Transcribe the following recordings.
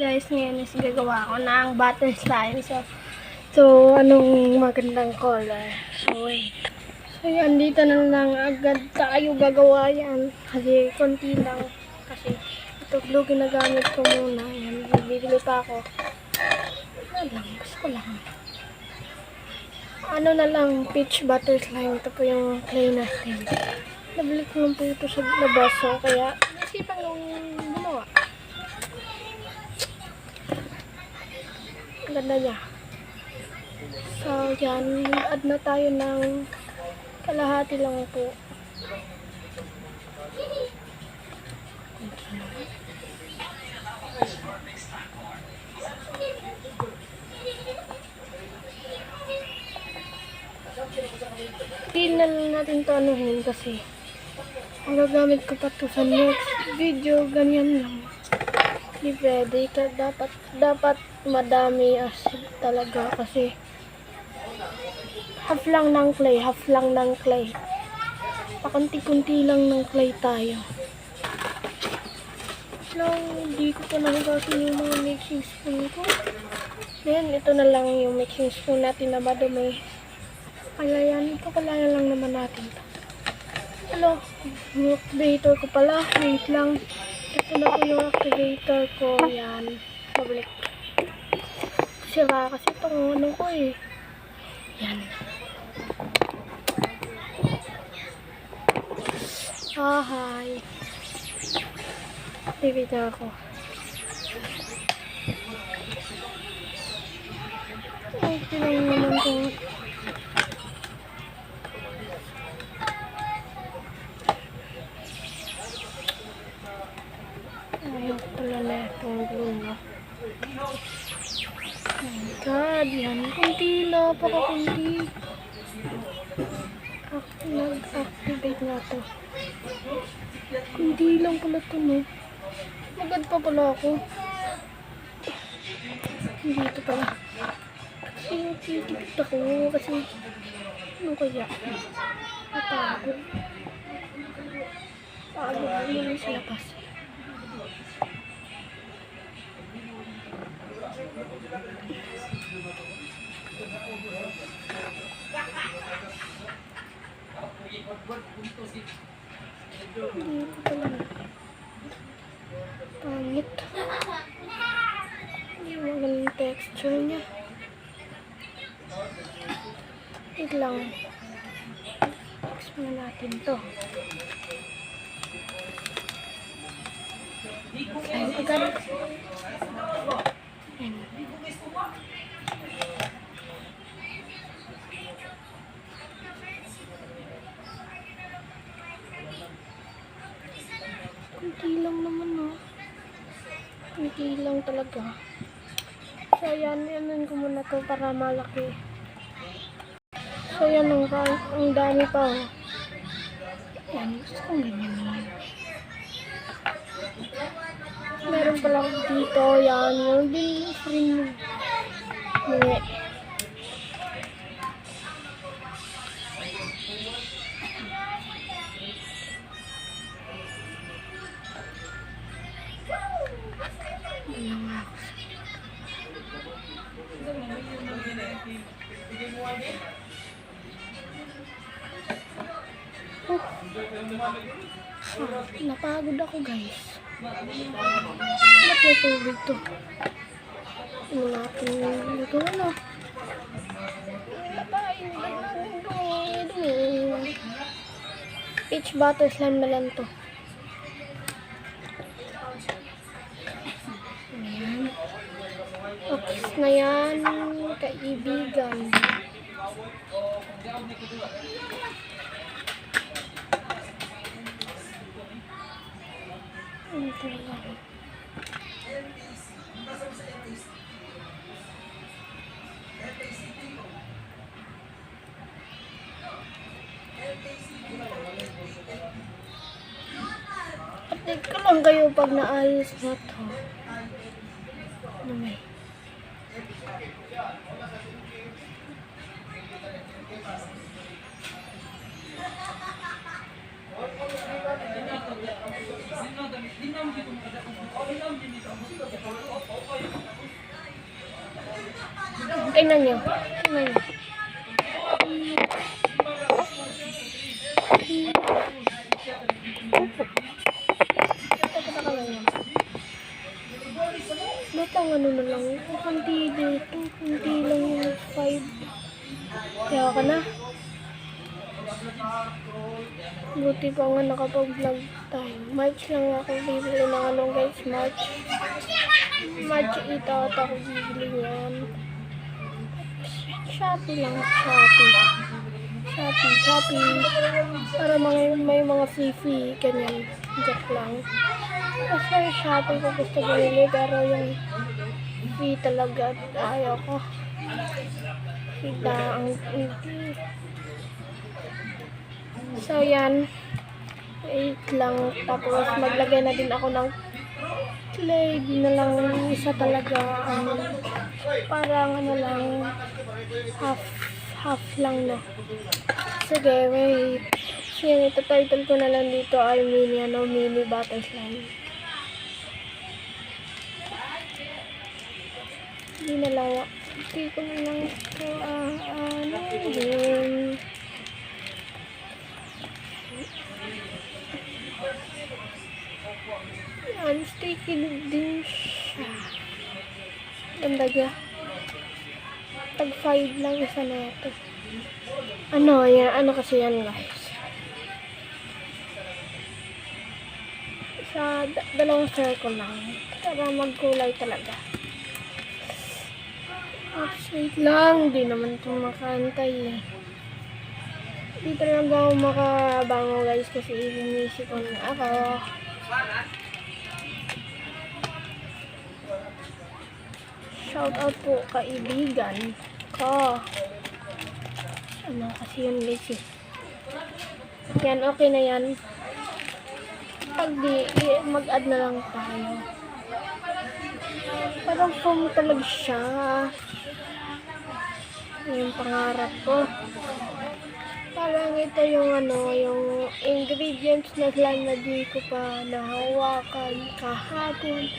Guys, ngayon is gagawa ko ng butter slime. So anong magandang color? So, wait. So, yan. Dito na lang agad tayo gagawa yan. Kasi, konti lang. Kasi, ito glue ginagamit ko muna. Yan. Bibili pa ako. Ano lang. Gusto lang. Ano na lang, peach butter slime. Ito po yung clay natin. Nabili ko lang po ito sa labas. So, kaya, nasipan kong gumawa. Ganda niya. So, yan. Add na tayo ng kalahati lang po. Hindi na lang natin ito anuhin kasi ang gagamit ko pa ito sa next video. Ganyan lang. Hindi pwede. Dapat madami acid talaga kasi half lang ng clay. Pakunti-kunti lang ng clay tayo. Hindi ko pa nagagamit yung mga mixing spoon ko. Then, ito na lang yung mixing spoon natin na madumi. Kaya yan, ito kalayan lang naman natin. Hello, yung activator ko pala. Wait lang. Ito na po yung activator ko. Yan. Pabalik. Sira kasi itong ano ko eh. Yan. Hi. Activator ako. Ay, tinang naman ko. Ayaw pala na itong glue na. Oh my God, yan. Kunti na, pakakunti. Nag-activate na ito. Kunti lang pala ito, no? Magad pa pala ako. Dito pala. Kasi titipid ako. Kasi, ano kaya? Napagod. Pagod naman sa labas. Dito pala. Pangit. Hindi mo ganun texture niya. Wait lang. Fix muna natin to. Ayan, agad. Ayan. Kunti lang naman, no? Kunti lang talaga. So, ayan. Yanan ko muna to para malaki. So, ayan. Ang dami pa, oh. Ayan. Gusto kong ganyan naman. Meron palang dito. Yan. Yung din-free. Nge. Napagod ako, guys. Ba't may tubig to? Ano natin ito, ano? Peach butter slime na lang to. Ayan. Okay na yan, kaibigan. Ito lang. Update ko lang kayo pag naayos na to. Ano may? Tingnan nyo. Tingnan nyo. Ba't ang ano na lang? Kunti dito. Kunti lang yung 5. Kaya ka na. Buti pa nga nakapag-vlog tayo. March lang ako bibili ng ano guys. March ito at ako bibili yan. Shopee lang. Shopee. Para may mga free. Ganyan. Joke lang. Kasi Shopee ko gusto bumili. Pero yung free talaga ayaw ko. So yan. Wait lang. Tapos maglagay na din ako ng clay. Di na lang isa talaga. Parang ano lang. Half lang na. Sige, wait. So yan, ito title ko na lang dito ay mini butterfly. Hindi na lang. Hindi ko na lang ito din. Yan, sticky din siya. Ganda ga. Tag 5 lang isa na ito. Ano kasi yan guys. Sa dalawang circle lang. Para magkulay talaga. Wait lang. Di naman ito makantay eh. Di talaga ako makabango guys kasi inisip ko na ako. Shout out po kaibigan ko. Ano kasi yun guys eh. Yan, okay na yan. Pag mag-add na lang tayo. Parang foam talaga siya. Yung pangarap ko. Parang ito yung yung ingredients na slime na di ko pa nahawakan kahapon.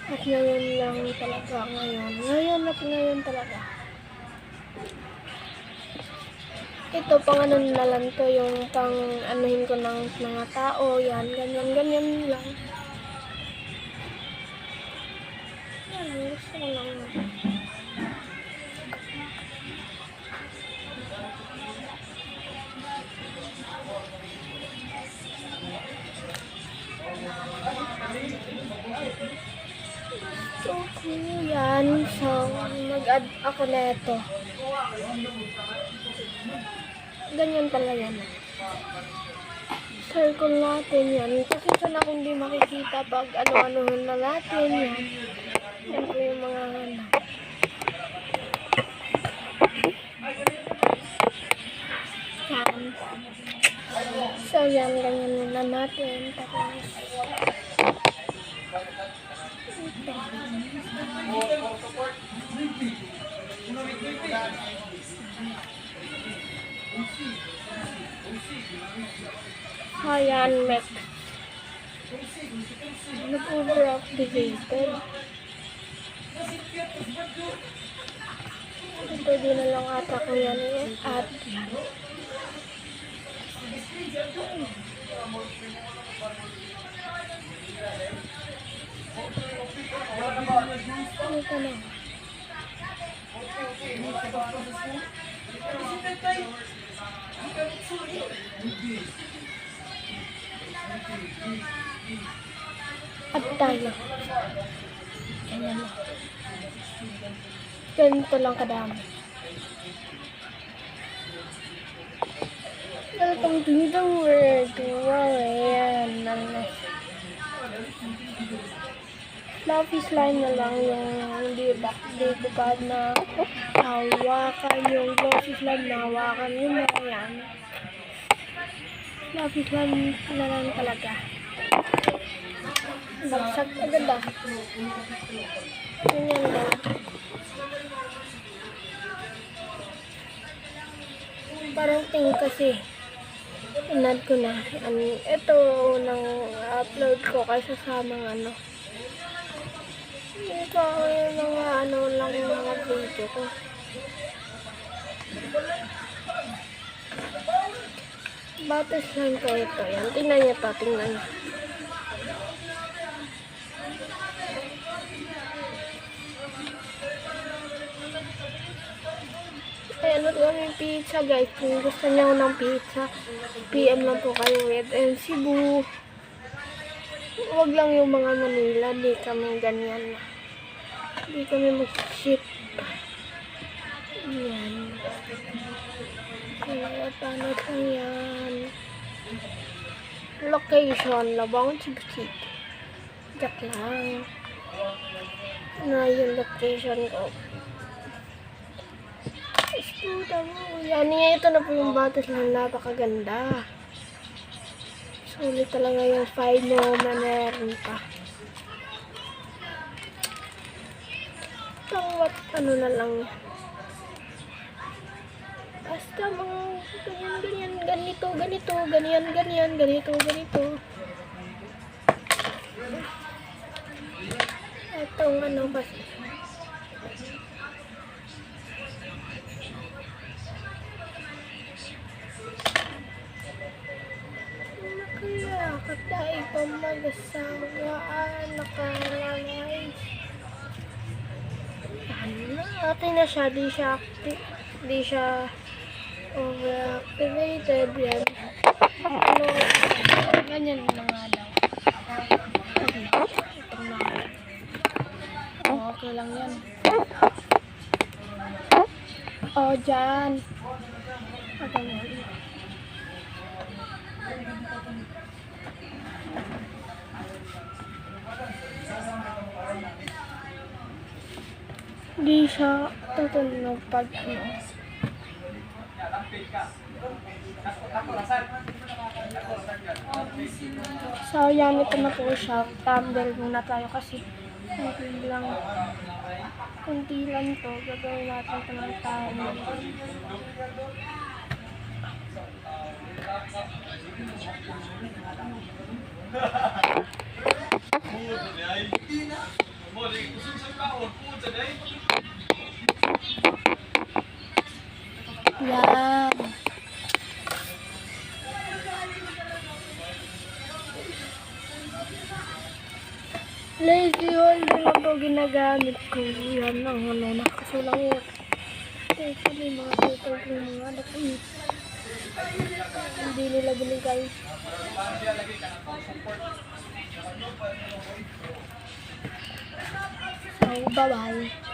At ngayon lang talaga ngayon talaga. Ito pang ano na lang to, yung pang anuhin ko ng mga tao, yan, ganyan lang. Yan, gusto ko lang. So, yan. So, mag-add ako na ito. Ganyan talaga yan. Circle natin yan. Kasi sana kung di makikita pag ano-anohan na natin yan. Yan po yung mga yan. So, yan. Ganyan na natin. Tapos ayan, Mac. Nag-overactivated. Pwede na lang ata ko yan at yan. Ito na. At tayo. Ganyan lang. Ganito lang kadami. Welcome to the world. Wow, ayan. Fluffy slime na lang yung di ko pa na hawakan yung glossy slime na hawakan yung mga yan. Fluffy slime na lang talaga. Bagsak agad ah. Ganyan lang. Parang pink kasi. Inad ko na. Ito nang upload ko kaysa sa mga ano. Ito yung mga ano lang yung mga video ko. Batas lang ko ito. Yan. Tingnan niyo to. Tingnan niyo. Ay, ano kami pizza guys. Kung gusto niyo ng pizza, PM lang po kayo with Cebu. Huwag lang yung mga Manila. Di kami ganyan. Di kami mag-ship. Yan. Kaya paano lang yan. Location, Labang Cebu City. Jak lang. Na yung location ko. Puta mo. Yan niya. Ito na po yung batas lang. Napakaganda. Sulit talaga yung 5 mo na meron pa. Tawat ano na lang. Basta mga ganyan, ganito, ganito. Itong ano kasi. Kaya katay pa mag-asawa nakalangay. Okay na siya, di siya overactivated yan. Ano, ganyan na nga daw. Okay, itong na. Okay lang yan. Dyan. Okay na. Di siya tutunog pag ano. So yan, ito na po siya. Thumbnail muna tayo kasi kunti lang to. Gagawin natin ito ng thumbnail. Yan. Lazy holder lang po ginagamit ko. Yan ang ano, nakasulang yun. Teka, may mga tutog yung mga anak. Hindi nila binigay. So, bye-bye.